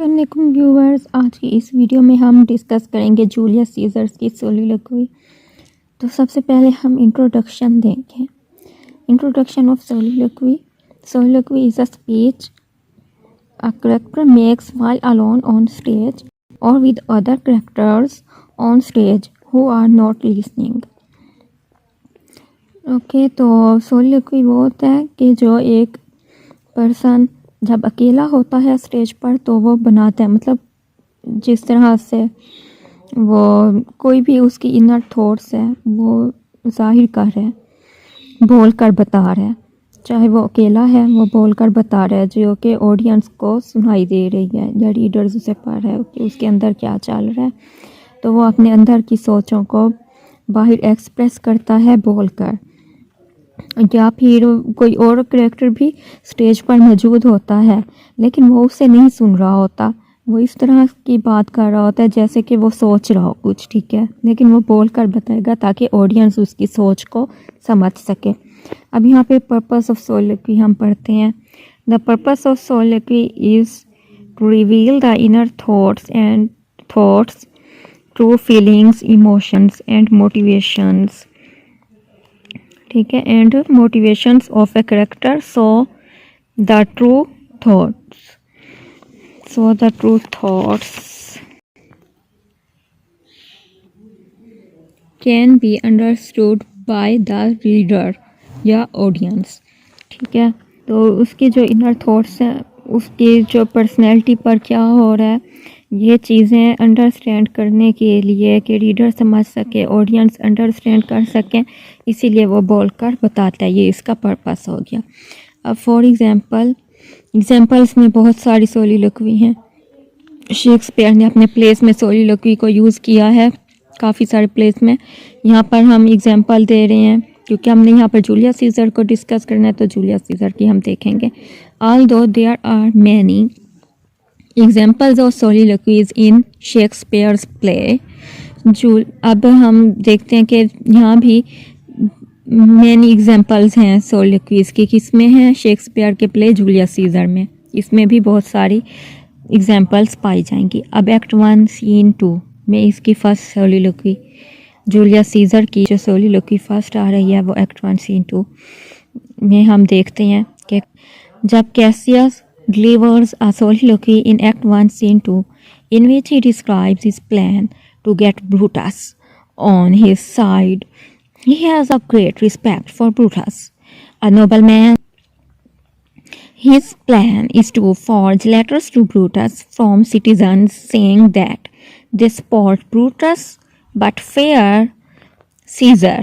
वालेकुम व्यूवर्स, आज की इस वीडियो में हम डिस्कस करेंगे जूलियस सीजर्स की सोलिलोक्वी। तो सबसे पहले हम इंट्रोडक्शन देंगे। Introduction of soliloquy. Soliloquy is a speech a character makes while alone on stage or with other characters on stage who are not listening। Okay, तो सोलिलोक्वी वो होता है कि जो एक पर्सन जब अकेला होता है स्टेज पर तो वो बनाता है, मतलब जिस तरह से वो कोई भी उसकी इनर थॉट्स है वो जाहिर कर रहा है, बोल कर बता रहा है। चाहे वो अकेला है वो बोल कर बता रहा है जो कि ऑडियंस को सुनाई दे रही है या रीडर्स उसे पढ़ रहे हैं कि उसके अंदर क्या चल रहा है। तो वो अपने अंदर की सोचों को बाहर एक्सप्रेस करता है बोल कर, या फिर कोई और कैरेक्टर भी स्टेज पर मौजूद होता है लेकिन वो उसे नहीं सुन रहा होता, वो इस तरह की बात कर रहा होता है जैसे कि वो सोच रहा हो कुछ, ठीक है, लेकिन वो बोल कर बताएगा ताकि ऑडियंस उसकी सोच को समझ सके। अब यहाँ पे पर्पस ऑफ सोलिलोक्वी हम पढ़ते हैं। The purpose of soliloquy is to reveal the inner thoughts true feelings, emotions and motivations, ठीक है, and motivations of a character. So the true thoughts can be understood by the reader या audience, ठीक है। तो उसकी जो inner thoughts हैं, उसकी जो पर्सनैलिटी पर क्या हो रहा है, ये चीज़ें अंडरस्टैंड करने के लिए कि रीडर समझ सके, ऑडियंस अंडरस्टैंड कर सकें, इसीलिए वो बोलकर बताता है। ये इसका पर्पस हो गया। अब फॉर एग्जांपल्स में बहुत सारी सोलिलोक्वी हैं। शेक्सपियर ने अपने प्लेस में सोलिलोक्वी को यूज़ किया है, काफ़ी सारे प्लेस में। यहाँ पर हम एग्जांपल दे रहे हैं क्योंकि हमने यहाँ पर जूलियस सीजर को डिस्कस करना है, तो जूलियस सीजर की हम देखेंगे। Although there are many examples of soliloquies in Shakespeare's play. अब हम देखते हैं कि यहाँ भी मैनी एग्जाम्पल्स हैं सोलिलोक्वीज की। किसमें हैं? शेक्सपियर के प्ले जूलियस सीजर में। इसमें भी बहुत सारी एग्जाम्पल्स पाई जाएंगी। अब एक्ट 1 सीन 2 में इसकी फर्स्ट सोलिलोक्वी, जूलियस सीजर की जो सोलिलोक्वी फर्स्ट आ रही है वो एक्ट 1 सीन 2 में हम देखते हैं कि जब Cassius delivers a soliloquy in Act 1 Scene 2 in which he describes his plan to get Brutus on his side. He has a great respect for Brutus, a nobleman. His plan is to forge letters to Brutus from citizens saying that they support Brutus but fear Caesar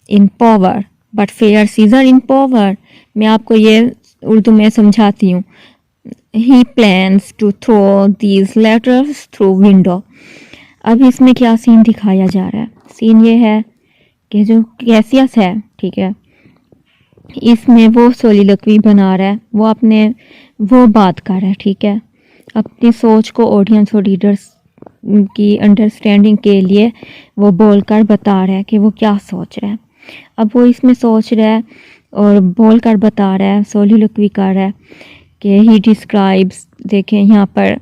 in power. But fear Caesar in power, मैं आपको ये उर्दू में समझाती हूँ। He plans to throw these letters through window। अब इसमें क्या scene दिखाया जा रहा है? सीन ये है कि जो कैसियस है, ठीक है, इसमें वो सोलिलोक्वी बना रहा है, वो बात कर रहा है, ठीक है, अपनी सोच को ऑडियंस और रीडर्स की अंडरस्टैंडिंग के लिए वो बोलकर बता रहा है कि वो क्या सोच रहा है। अब वो इसमें सोच रहा है और बोलकर बता रहा है, सोलिलोक्वी कर रहा है कि ही डिस्क्राइब्स। देखें यहाँ पर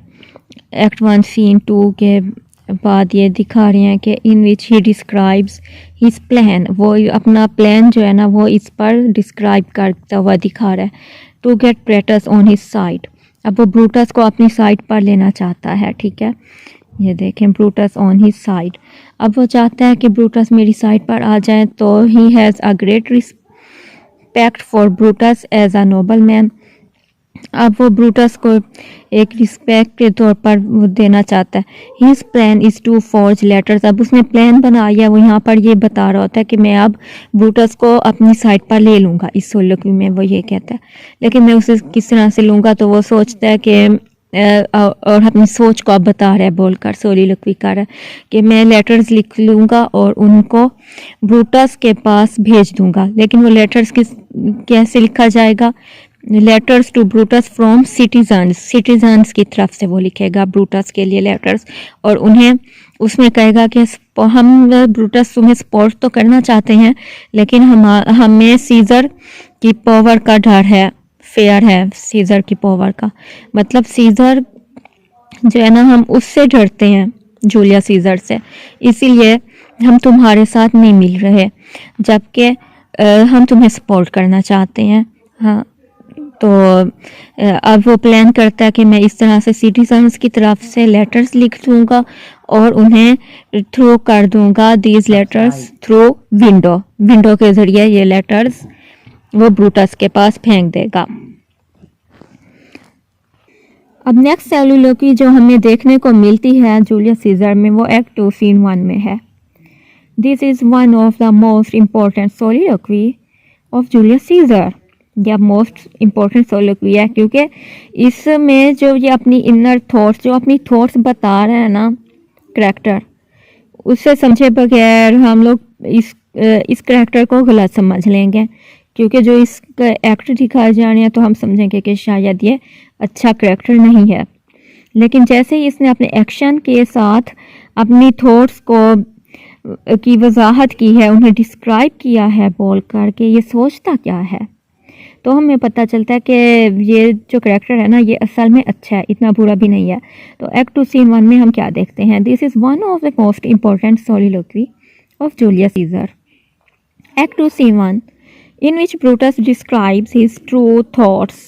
एक्ट 1 सीन 2 के बाद ये दिखा रहे हैं कि इन विच ही डिस्क्राइब्स हिज प्लान, वो अपना प्लान जो है ना वो इस पर डिस्क्राइब करता हुआ दिखा रहा है। To get Brutus on his side, अब वो ब्रूटस को अपनी साइड पर लेना चाहता है, ठीक है, ये देखें ब्रूटस ऑन हिज साइड। अब वो चाहता है कि ब्रूटस मेरी साइड पर आ जाए, तो he has a great respect for Brutus as a noble man. अब वो ब्रूटस को एक रिस्पेक्ट के तौर पर वो देना चाहता है। His plan is to forge letters, अब उसने प्लान बनाया, वो यहाँ पर ये बता रहा होता है कि मैं अब ब्रूटस को अपनी साइड पर ले लूँगा। इस सोलिलोक्वी में वो ये कहता है, लेकिन मैं उसे किस तरह से लूँगा, तो वो सोचता है कि और अपनी सोच को अब बता रहा है बोलकर, सोलिलोक्वी कर रहा है कि मैं लेटर्स लिख लूँगा और उनको ब्रूटस के पास भेज दूँगा। लेकिन वो लेटर्स कैसे लिखा जाएगा? Letters to Brutus from citizens की तरफ से वो लिखेगा ब्रूटस के लिए लेटर्स, और उन्हें उसमें कहेगा कि हम ब्रूटस तुम्हें सपोर्ट तो करना चाहते हैं लेकिन हमें सीजर की पावर का डर है, फेयर है सीजर की पावर का। मतलब सीजर जो है ना हम उससे डरते हैं, जूलिया सीजर से, इसीलिए हम तुम्हारे साथ नहीं मिल रहे, जबकि हम तुम्हें सपोर्ट करना चाहते हैं। हाँ, तो अब वो प्लान करता है कि मैं इस तरह से सिटीजन्स की तरफ से लेटर्स लिख दूंगा और उन्हें थ्रू कर दूंगा these letters through window, window के ज़रिए ये लेटर्स वो ब्रूटस के पास फेंक देगा। अब नेक्स्ट सेलुलोकी जो हमें देखने को मिलती है जूलियस सीजर में, वो एक्ट 2 सीन 1 में है। This is one of the most important soliloquy of Julius Caesar, या मोस्ट इम्पॉर्टेंट सोलिलोक्वी है, क्योंकि इसमें जो ये अपनी इनर थॉट्स, जो अपनी थॉट्स बता रहे हैं ना करैक्टर, उससे समझे बगैर हम लोग इस करैक्टर को गलत समझ लेंगे, क्योंकि जो इसका एक्ट दिखाए जा रहे हैं तो हम समझेंगे कि शायद ये अच्छा करैक्टर नहीं है। लेकिन जैसे ही इसने अपने एक्शन के साथ अपनी थॉट्स को की वजाहत की है, उन्हें डिस्क्राइब किया है बोल कर के ये सोचता क्या है, तो हमें पता चलता है कि ये जो करैक्टर है ना ये असल में अच्छा है, इतना बुरा भी नहीं है। तो एक्ट 2 सीन 1 में हम क्या देखते हैं, this is one of the most important soliloquy of Julius Caesar. Act 2 scene 1 in which Brutus describes his true thoughts.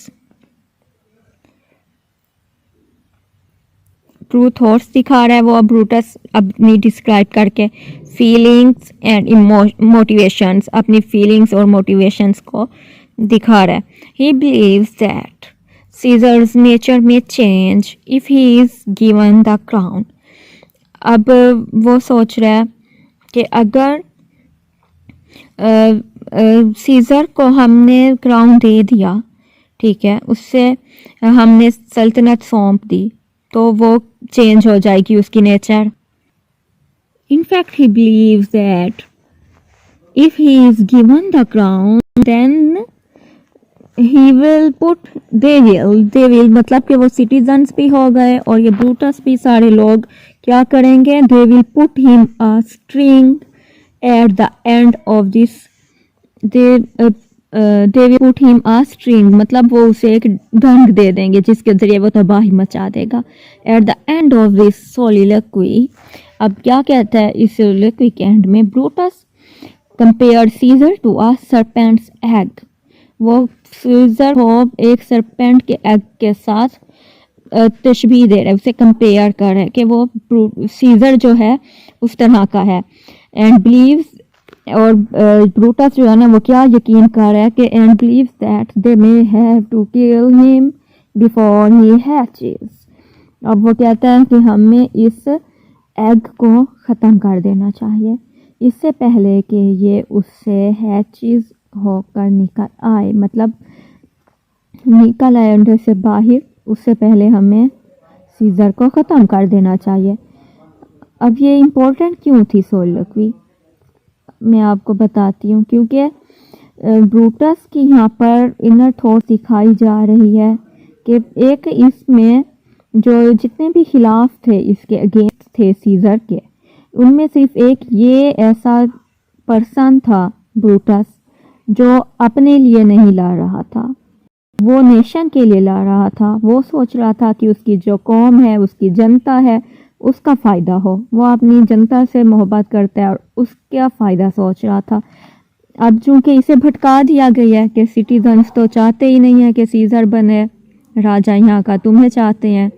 True thoughts दिखा रहा है वो अब ब्रूटस अपनी डिस्क्राइब करके, फीलिंग्स एंड मोटिवेशंस, अपनी फीलिंग्स और मोटिवेशंस को दिखा रहा है। He believes that Caesar's nature में change if he is given the crown. अब वो सोच रहा है कि अगर सीज़र को हमने क्राउन दे दिया, ठीक है, उससे हमने सल्तनत सौंप दी, तो वो चेंज हो जाएगी उसकी nature. In fact he believes that if he is given the crown then he will put they will मतलब कि वो सिटीजन्स भी हो गए और ये ब्रूटस भी, सारे लोग क्या करेंगे, they will put him a string at the end of this, they will put him a string मतलब वो उसे एक ढंग दे देंगे जिसके जरिए वो तबाही मचा देगा। At the end of this soliloquy, अब क्या कहता है इस सोलिलोक्वी के एंड में, Brutus compare Caesar to a serpent's egg, वो सीजर को एक सरपेंट के एग के साथ तशबीह दे रहा है, उसे कंपेयर कर रहा है कि वो सीजर जो है उस तरह का है। एंड बिलीव्स, और ब्रूटस जो है ना वो क्या यकीन कर रहा है कि and believes that they may have to kill him before he hatches. अब वो कहता है कि हमें इस एग को ख़त्म कर देना चाहिए इससे पहले कि ये उससे हैचेस होकर निकल आए, मतलब निकल आए अंडे से बाहर, उससे पहले हमें सीजर को ख़त्म कर देना चाहिए। अब ये इम्पोर्टेंट क्यों थी सोलिलोक्वी, मैं आपको बताती हूँ, क्योंकि ब्रूटस की यहाँ पर इनर थॉट दिखाई जा रही है कि एक इसमें जो जितने भी खिलाफ थे, इसके अगेंस्ट थे सीजर के, उनमें सिर्फ एक ये ऐसा पर्सन था ब्रूटस जो अपने लिए नहीं ला रहा था, वो नेशन के लिए ला रहा था। वो सोच रहा था कि उसकी जो कौम है, उसकी जनता है, उसका फ़ायदा हो, वो अपनी जनता से मोहब्बत करता है और उसका फ़ायदा सोच रहा था। अब चूँकि इसे भटका दिया गया है कि सिटीजन्स तो चाहते ही नहीं है कि सीजर बने राजा यहाँ का, तुम्हें चाहते हैं,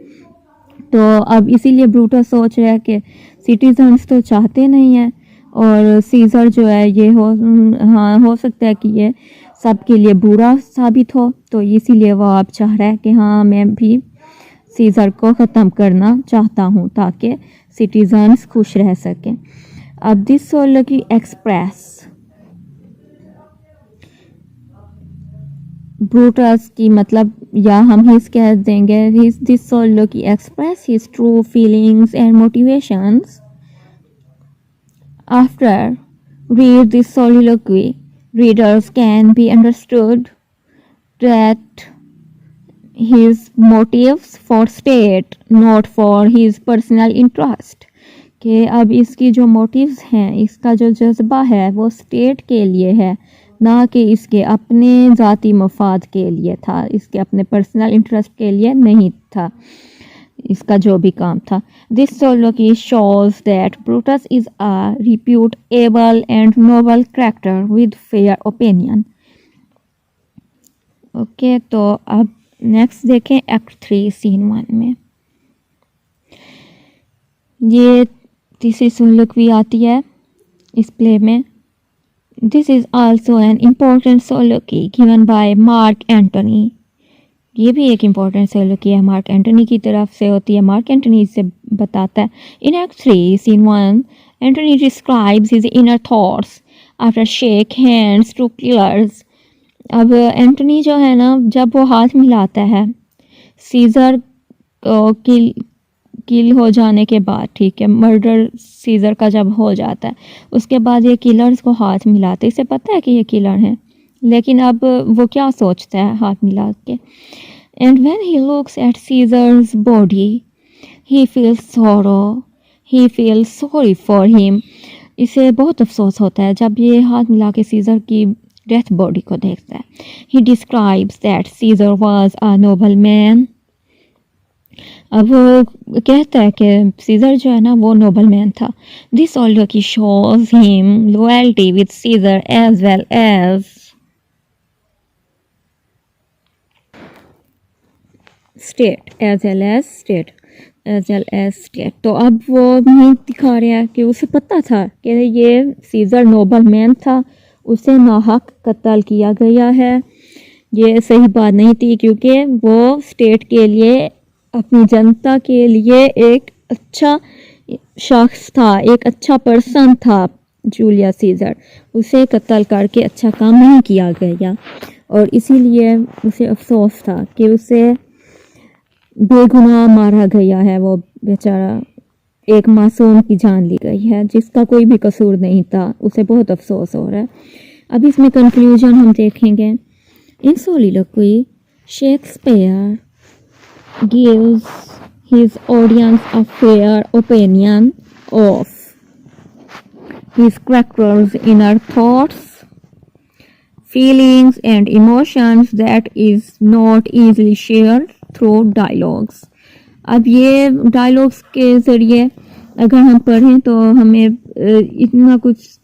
तो अब इसीलिए ब्रूटस सोच रहा है कि सिटीजन्स तो चाहते नहीं हैं और सीजर जो है ये हो सकता है कि ये सबके लिए बुरा साबित हो, तो इसीलिए वो आप चाह रहा है कि हाँ मैं भी सीजर को ख़त्म करना चाहता हूँ ताकि सिटीजन्स खुश रह सकें। अब दिस सोलिलोक्वी एक्सप्रेस ब्रूटस की, मतलब या हम हिज कह देंगे, this soliloquy express his true feelings and motivations. After read this soliloquy, readers can be understood that his motives for state, not for his personal interest, कि अब इसकी जो मोटिव्स हैं, इसका जो जज्बा है वो स्टेट के लिए है, ना कि इसके अपने ज़ाती मफाद के लिए था, इसके अपने पर्सनल इंटरेस्ट के लिए नहीं था। इसका जो भी काम था। This soliloquy shows that Brutus is a reputable and noble character with fair opinion. Okay, तो अब नेक्स्ट देखें एक्ट 3 सीन 1 में। ये तीसरी soliloquy आती है इस प्ले में। This is also an important soliloquy given by mark Antony. ये भी एक इम्पॉर्टेंट soliloquy है, मार्क एंटनी की तरफ से होती है। मार्क एंटनी से बताता है in act 3 scene 1 Antony describes his inner thoughts after shake hands to killers. अब एंटनी जो है ना, जब वो हाथ मिलाता है सीज़र को किल हो जाने के बाद, ठीक है, मर्डर सीज़र का जब हो जाता है, उसके बाद ये किलर्स को हाथ मिलाते, इसे पता है कि ये किलर हैं, लेकिन अब वो क्या सोचता है हाथ मिला के। And when he looks at Caesar's body he feels sorrow, he feels sorry for him. इसे बहुत अफसोस होता है जब ये हाथ मिला के सीज़र की डेथ बॉडी को देखता है। He describes that Caesar was a noble man. अब वो कहता है कि सीज़र जो है ना वो नोबल मैन था। This soliloquy shows him loyalty with Caesar as well as state। तो अब वो नहीं दिखा रहा है कि उसे पता था कि ये सीज़र नोबल मैन था, उसे नाहक कत्ल किया गया है। ये सही बात नहीं थी क्योंकि वो स्टेट के लिए, अपनी जनता के लिए एक अच्छा शख्स था, एक अच्छा पर्सन था जूलियस सीज़र। उसे कत्ल करके अच्छा काम नहीं किया गया और इसीलिए उसे अफसोस था कि उसे बेगुनाह मारा गया है। वो बेचारा, एक मासूम की जान ली गई है जिसका कोई भी कसूर नहीं था। उसे बहुत अफसोस हो रहा है। अब इसमें कंक्लूजन हम देखेंगे। इन soliloquy Shakespeare gives his audience a fair opinion of his character's inner thoughts, feelings and emotions that is not easily shared through dialogues। अब ये डायलॉग्स के ज़रिए अगर हम पढ़ें तो हमें इतना कुछ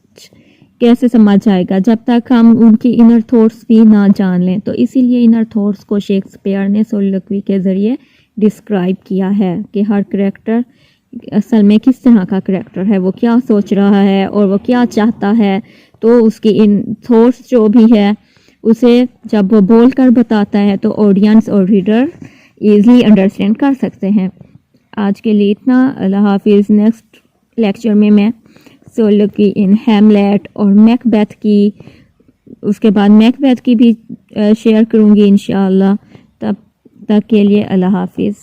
कैसे समझ आएगा जब तक हम उनकी इनर थॉट्स भी ना जान लें। तो इसीलिए इनर थॉट्स को शेक्सपियर ने soliloquy के ज़रिए डिस्क्राइब किया है कि हर करैक्टर असल में किस तरह का करैक्टर है, वो क्या सोच रहा है और वो क्या चाहता है। तो उसकी इन थॉट्स जो भी है उसे जब वो बोल कर बताता है तो ऑडियंस और रीडर ईज़िली अंडरस्टैंड कर सकते हैं। आज के लिए इतना। अल्लाह हाफिज़। नेक्स्ट लेक्चर में मैं soliloquy इन हैमलेट और मैकबेथ की, उसके बाद मैकबेथ की भी शेयर करूँगी इंशाअल्लाह। तब तक के लिए अल्लाह हाफिज़।